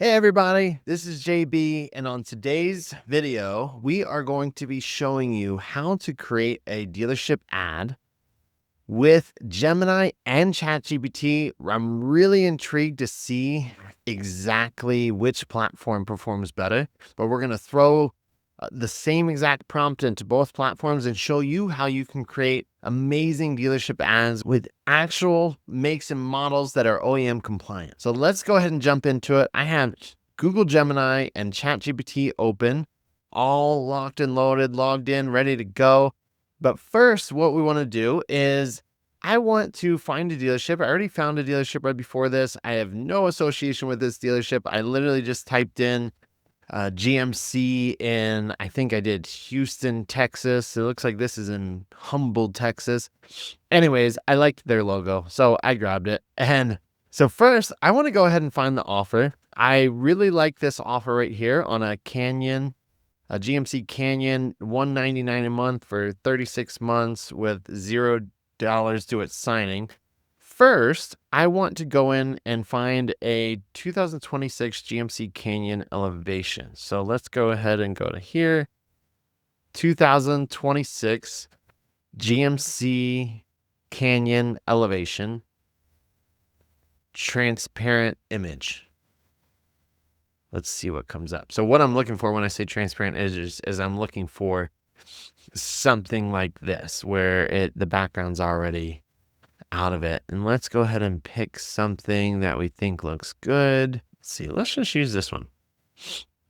Hey everybody, this is JB, and on today's video, we are going to be showing you how to create a dealership ad with Gemini and ChatGPT. I'm really intrigued to see exactly which platform performs better, but we're going to throw the same exact prompt into both platforms and show you how you can create amazing dealership ads with actual makes and models that are OEM compliant. So let's go ahead and jump into it. I have Google Gemini and ChatGPT open, all locked and loaded, logged in, ready to go. But first, what we want to do is I want to find a dealership. I already found a dealership right before this. I have no association with this dealership. I literally just typed in GMC in, I think I did Houston, Texas. It looks like this is in Humboldt, Texas. Anyways, I liked their logo, so I grabbed it. And so first, I want to go ahead and find the offer. I really like this offer right here on a GMC Canyon, $199 a month for 36 months with $0 to its signing. First, I want to go in and find a 2026 GMC Canyon Elevation. So let's go ahead and go to here. 2026 GMC Canyon Elevation. Transparent image. Let's see what comes up. So what I'm looking for when I say transparent images is I'm looking for something like this, where the background's already out of it. And let's go ahead and pick something that we think looks good. Let's see, let's just use this one.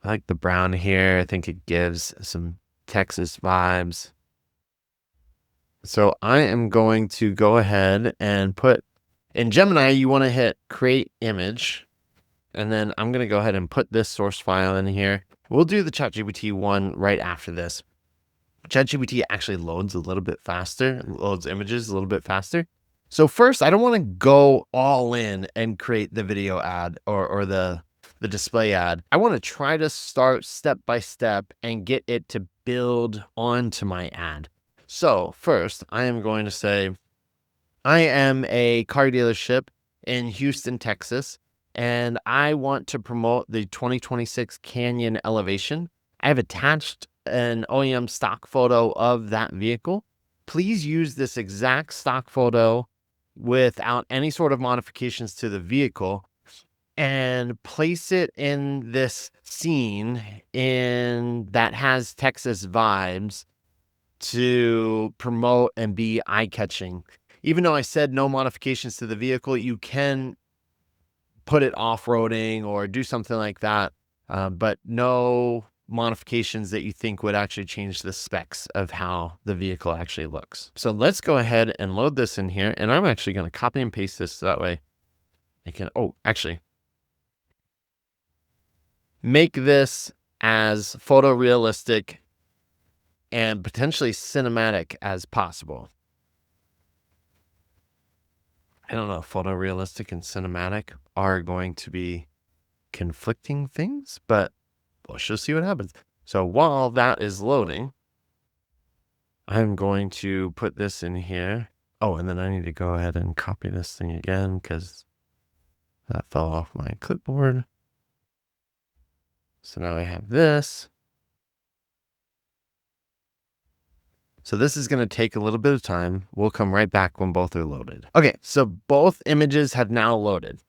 I like the brown here. I think it gives some Texas vibes. So I am going to go ahead and put in Gemini, you want to hit create image. And then I'm going to go ahead and put this source file in here. We'll do the ChatGPT one right after this. ChatGPT actually loads a little bit faster, loads images a little bit faster. So first, I don't want to go all in and create the video ad or the display ad. I want to try to start step by step and get it to build onto my ad. So first, I am going to say, I am a car dealership in Houston, Texas, and I want to promote the 2026 Canyon Elevation. I have attached an OEM stock photo of that vehicle. Please use this exact stock photo without any sort of modifications to the vehicle and place it in this scene that has Texas vibes to promote and be eye-catching. Even though I said no modifications to the vehicle, you can put it off-roading or do something like that, but no modifications that you think would actually change the specs of how the vehicle actually looks. So let's go ahead and load this in here, and I'm actually going to copy and paste this so that way I can, actually make this as photorealistic and potentially cinematic as possible. I don't know if photorealistic and cinematic are going to be conflicting things, but let's just see what happens. So while that is loading, I'm going to put this in here. Oh, and then I need to go ahead and copy this thing again because that fell off my clipboard. So now I have this. So this is going to take a little bit of time. We'll come right back when both are loaded. Okay, so both images have now loaded.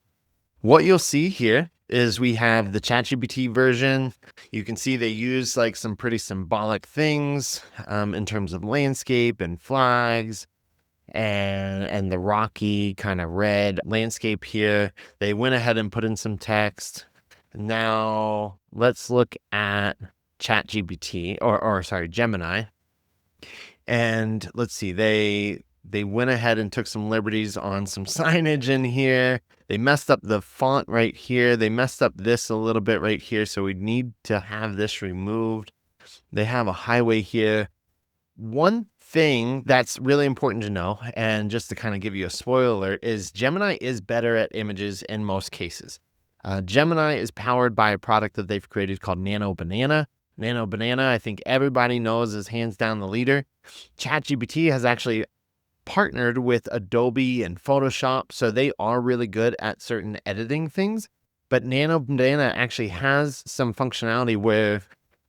What you'll see here is we have the ChatGPT version. You can see they use like some pretty symbolic things in terms of landscape and flags and the rocky kind of red landscape here. They went ahead and put in some text. Now let's look at ChatGPT or sorry, Gemini. And let's see, they went ahead and took some liberties on some signage in here. They messed up the font right here. They messed up this a little bit right here. So we need to have this removed. They have a highway here. One thing that's really important to know, and just to kind of give you a spoiler alert, is Gemini is better at images in most cases. Gemini is powered by a product that they've created called Nano Banana. Nano Banana, I think everybody knows, is hands down the leader. ChatGPT has actually partnered with Adobe and Photoshop, so they are really good at certain editing things. but Nano Bandana actually has some functionality where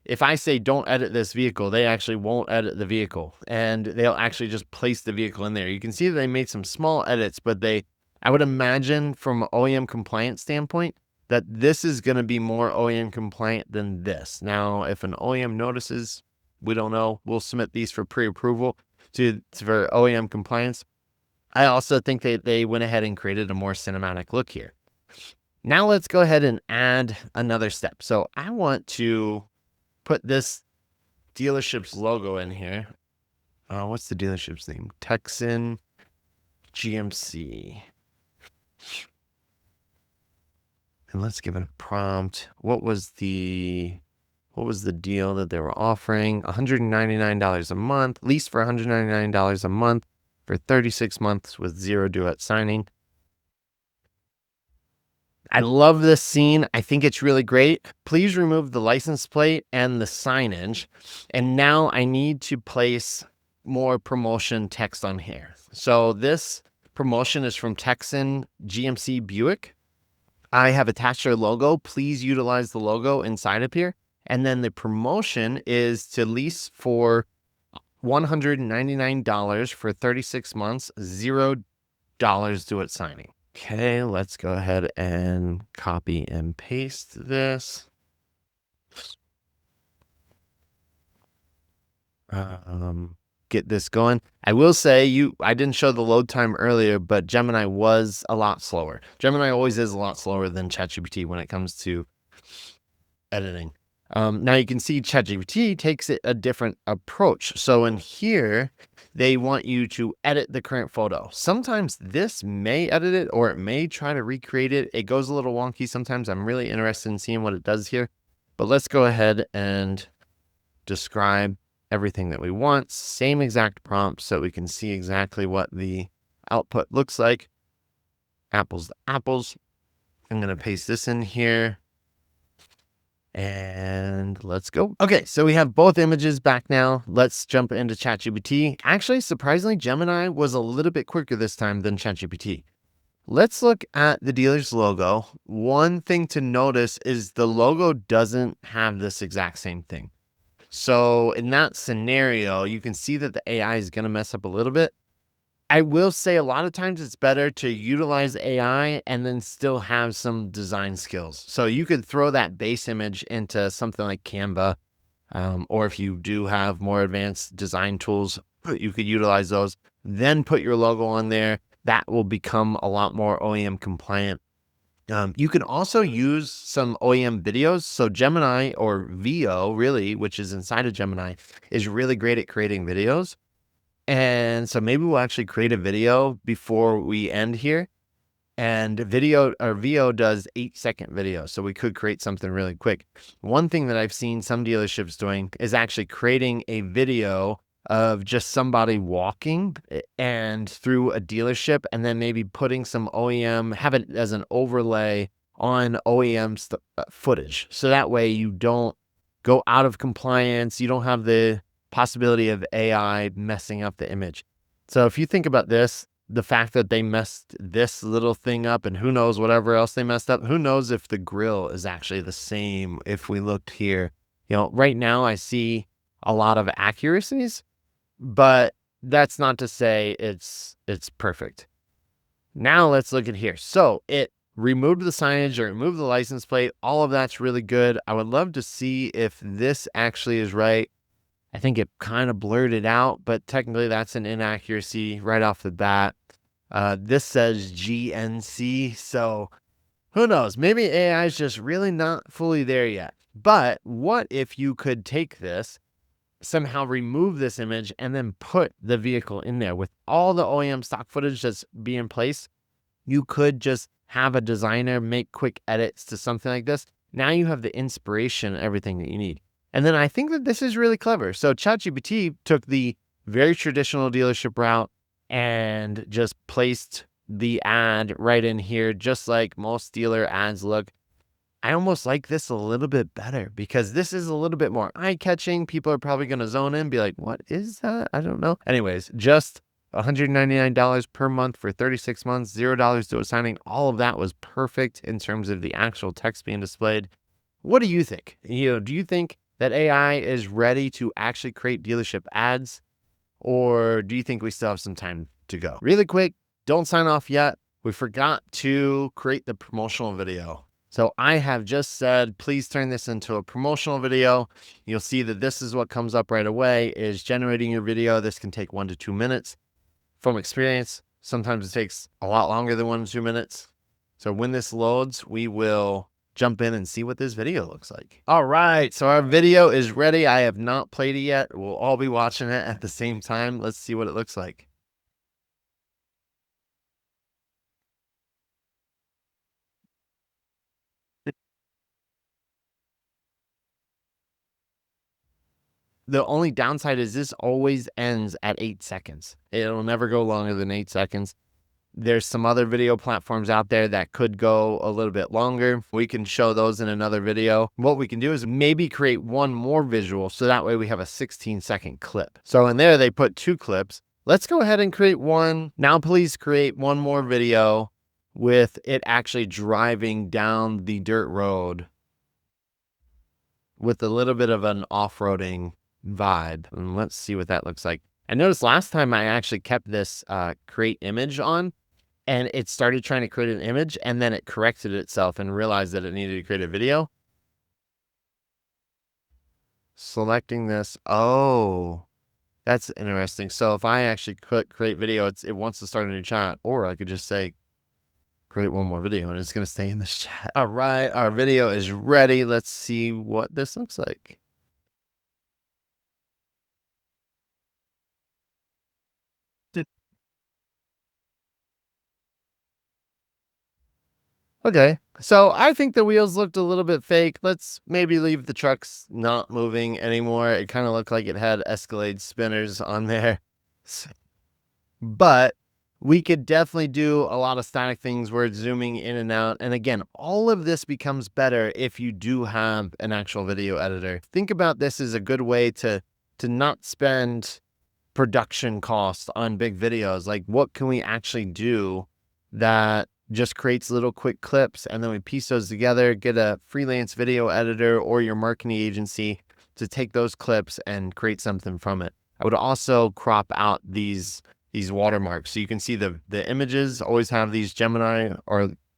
if I say don't edit this vehicle, they actually won't edit the vehicle, and they'll actually just place the vehicle in there. You can see that they made some small edits, but I would imagine from an OEM compliant standpoint that this is going to be more OEM compliant than this. Now, if an OEM notices, we don't know. We'll submit these for pre-approval for OEM compliance. I also think they went ahead and created a more cinematic look here. Now let's go ahead and add another step. So I want to put this dealership's logo in here. What's the dealership's name? Texan GMC. And let's give it a prompt. What was the deal that they were offering? $199 a month, lease for $199 a month for 36 months with 0 due at signing. I love this scene. I think it's really great. Please remove the license plate and the signage. And now I need to place more promotion text on here. So this promotion is from Texan GMC Buick. I have attached their logo. Please utilize the logo inside of here. And then the promotion is to lease for $199 for 36 months, $0 due at signing. Okay, let's go ahead and copy and paste this. Get this going. I will say I didn't show the load time earlier, but Gemini was a lot slower. Gemini always is a lot slower than ChatGPT when it comes to editing. Now you can see ChatGPT takes it a different approach. So in here, they want you to edit the current photo. Sometimes this may edit it or it may try to recreate it. It goes a little wonky sometimes. I'm really interested in seeing what it does here. But let's go ahead and describe everything that we want. Same exact prompt so we can see exactly what the output looks like. Apples to apples. I'm going to paste this in here. And let's go. Okay, so we have both images back now. Let's jump into ChatGPT. Actually, surprisingly, Gemini was a little bit quicker this time than ChatGPT. Let's look at the dealer's logo. One thing to notice is the logo doesn't have this exact same thing. So in that scenario, you can see that the AI is going to mess up a little bit. I will say a lot of times it's better to utilize AI and then still have some design skills. So you could throw that base image into something like Canva, or if you do have more advanced design tools, you could utilize those. Then put your logo on there. That will become a lot more OEM compliant. You can also use some OEM videos. So Gemini, or VO really, which is inside of Gemini, is really great at creating videos. And so maybe we'll actually create a video before we end here. And VO does 8-second videos. So we could create something really quick. One thing that I've seen some dealerships doing is actually creating a video of just somebody walking and through a dealership, and then maybe putting some OEM, have it as an overlay on OEM footage. So that way you don't go out of compliance. You don't have the possibility of AI messing up the image. So if you think about this, the fact that they messed this little thing up, and who knows whatever else they messed up, who knows if the grill is actually the same. If we looked here, right now I see a lot of accuracies, but that's not to say it's perfect. Now let's look at here. So it removed the signage or removed the license plate. All of that's really good. I would love to see if this actually is right. I think it kind of blurred it out, but technically that's an inaccuracy right off the bat. This says GNC, so who knows? Maybe AI is just really not fully there yet. But what if you could take this, somehow remove this image, and then put the vehicle in there with all the OEM stock footage that's being placed? You could just have a designer make quick edits to something like this. Now you have the inspiration and everything that you need. And then I think that this is really clever. So ChatGPT took the very traditional dealership route and just placed the ad right in here, just like most dealer ads look. I almost like this a little bit better because this is a little bit more eye-catching. People are probably going to zone in and be like, what is that? I don't know. Anyways, just $199 per month for 36 months, $0 to a signing. All of that was perfect in terms of the actual text being displayed. What do you think? Do you think that AI is ready to actually create dealership ads, or do you think we still have some time to go? Really quick, don't sign off yet. We forgot to create the promotional video. So I have just said, please turn this into a promotional video. You'll see that this is what comes up right away is generating your video. This can take 1 to 2 minutes. From experience, sometimes it takes a lot longer than 1 to 2 minutes. So when this loads, we will jump in and see what this video looks like. All right, so our video is ready. I have not played it yet. We'll all be watching it at the same time. Let's see what it looks like. The only downside is this always ends at 8 seconds. It'll never go longer than 8 seconds. There's some other video platforms out there that could go a little bit longer. We can show those in another video. What we can do is maybe create one more visual so that way we have a 16-second clip. So in there, they put 2 clips. Let's go ahead and create one. Now, please create one more video with it actually driving down the dirt road with a little bit of an off-roading vibe. And let's see what that looks like. I noticed last time I actually kept this create image on, and it started trying to create an image, and then it corrected itself and realized that it needed to create a video. Selecting this. Oh, that's interesting. So if I actually click create video, it wants to start a new chat, or I could just say create one more video and it's going to stay in this chat. All right, our video is ready. Let's see what this looks like. Okay, so I think the wheels looked a little bit fake. Let's maybe leave the trucks not moving anymore. It kind of looked like it had Escalade spinners on there. But we could definitely do a lot of static things where it's zooming in and out. And again, all of this becomes better if you do have an actual video editor. Think about this as a good way to not spend production costs on big videos. Like, what can we actually do that just creates little quick clips, and then we piece those together, get a freelance video editor or your marketing agency to take those clips and create something from it. I would also crop out these watermarks. So you can see the images always have these Gemini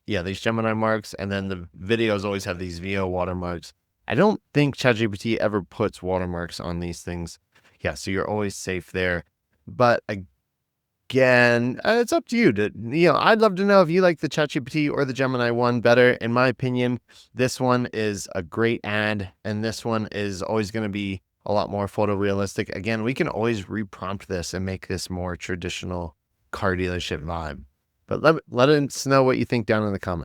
these Gemini marks, and then the videos always have these VO watermarks. I don't think ChatGPT ever puts watermarks on these things. Yeah, so you're always safe there. But again, it's up to you. I'd love to know if you like the ChatGPT or the Gemini one better. In my opinion, this one is a great ad, and this one is always going to be a lot more photorealistic. Again, we can always reprompt this and make this more traditional car dealership vibe. But let us know what you think down in the comments.